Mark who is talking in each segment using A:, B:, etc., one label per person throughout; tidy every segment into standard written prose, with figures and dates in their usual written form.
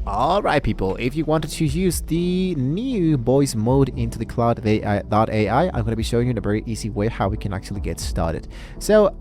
A: Alright people, if you wanted to use the new voice mode into the Claude AI, I'm going to be showing you in a very easy way how we can actually get started. So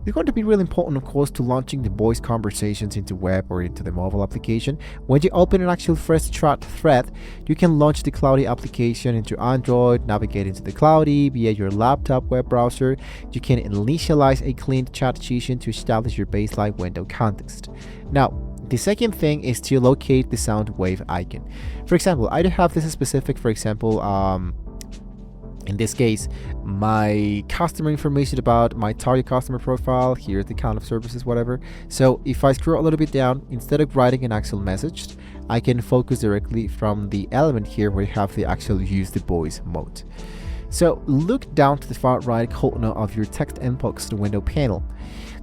A: it's going to be really important, of course, to launching the voice conversations into web or into the mobile application. When you open an actual fresh chat thread, you can launch the Claude application into Android, navigate into the Claude via your laptop web browser. You can initialize a clean chat session to establish your baseline window context. Now, the second thing is to locate the sound wave icon. For example, I do have this specific, for example, in this case, my customer information about my target customer profile. Here's the kind of services, whatever. So if I scroll a little bit down, instead of writing an actual message, I can focus directly from the element here where you have the actual use the voice mode. So look down to the far right corner of your text inbox window panel.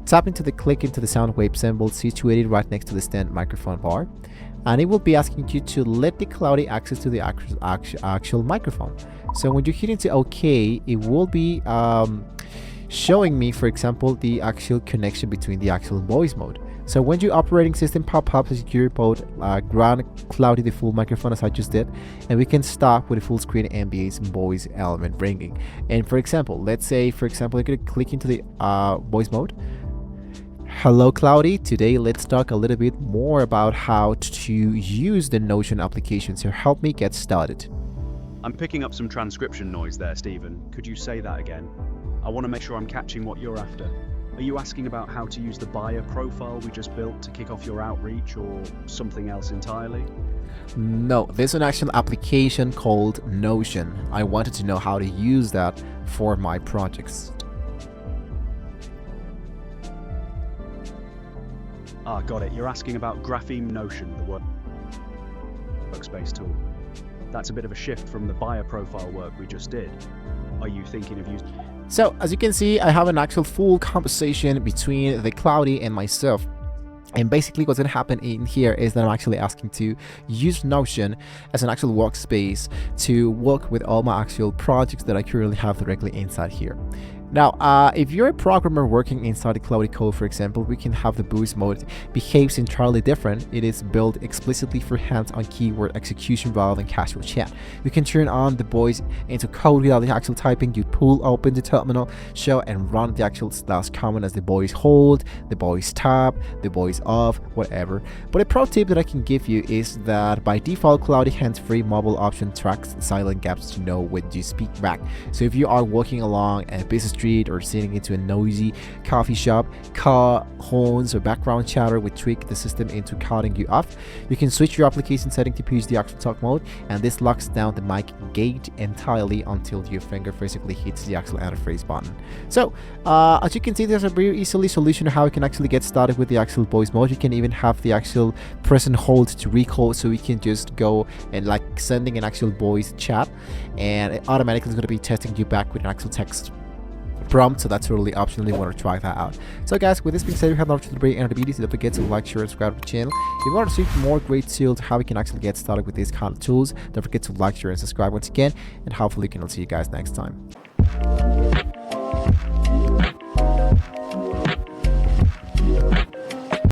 A: Tap into the click into the sound wave symbol situated right next to the stand microphone bar, and it will be asking you to let the Claude access to the actual microphone. So when you hit into OK, it will be showing me, for example, the actual connection between the actual voice mode. So when your operating system pop-up as secure mode, grant Claude the full microphone as I just did, and we can start with a full screen ambience voice element ringing. And for example, let's say, for example, you're going to click into the voice mode. Hello Claude, today let's talk a little bit more about how to use the Notion application, so help me get started.
B: I'm picking up some transcription noise there, Stephen. Could you say that again? I want to make sure I'm catching what you're after. Are you asking about how to use the buyer profile we just built to kick off your outreach, or something else entirely?
A: No, there's an actual application called Notion. I wanted to know how to use that for my projects.
B: Ah, got it. You're asking about Grapheme Notion, the workspace tool. That's a bit of a shift from the buyer profile work we just did. Are you thinking of using...
A: So, as you can see, I have an actual full conversation between the Claude and myself. And basically what's going to happen in here is that I'm actually asking to use Notion as an actual workspace to work with all my actual projects that I currently have directly inside here. Now, if you're a programmer working inside the Claude code, for example, we can have the boost mode behaves entirely different. It is built explicitly for hands-on keyword execution rather than casual chat. You can turn on the voice into code without the actual typing. You pull open the terminal, show and run the actual / command as the voice hold, the voice tab, the voice off, whatever. But a pro tip that I can give you is that by default, Claude hands-free mobile option tracks silent gaps to know when you speak back. So if you are walking along a business street or sitting into a noisy coffee shop, car horns or background chatter will trick the system into cutting you off. You can switch your application setting to push the actual talk mode, and this locks down the mic gate entirely until your finger physically hits the actual enter phrase button. So as you can see, there's a very easily solution to how we can actually get started with the actual voice mode. You can even have the actual press and hold to record, so we can just go and like sending an actual voice chat, and it automatically is going to be testing you back with an actual text prompt. So that's totally optional if you want to try that out. So guys, with this being said, we have an opportunity to break end of the video, so don't forget to like, share, and subscribe to the channel. If you want to see more great tools how we can actually get started with these kind of tools, don't forget to like, share, and subscribe once again, and hopefully we can see you guys next time.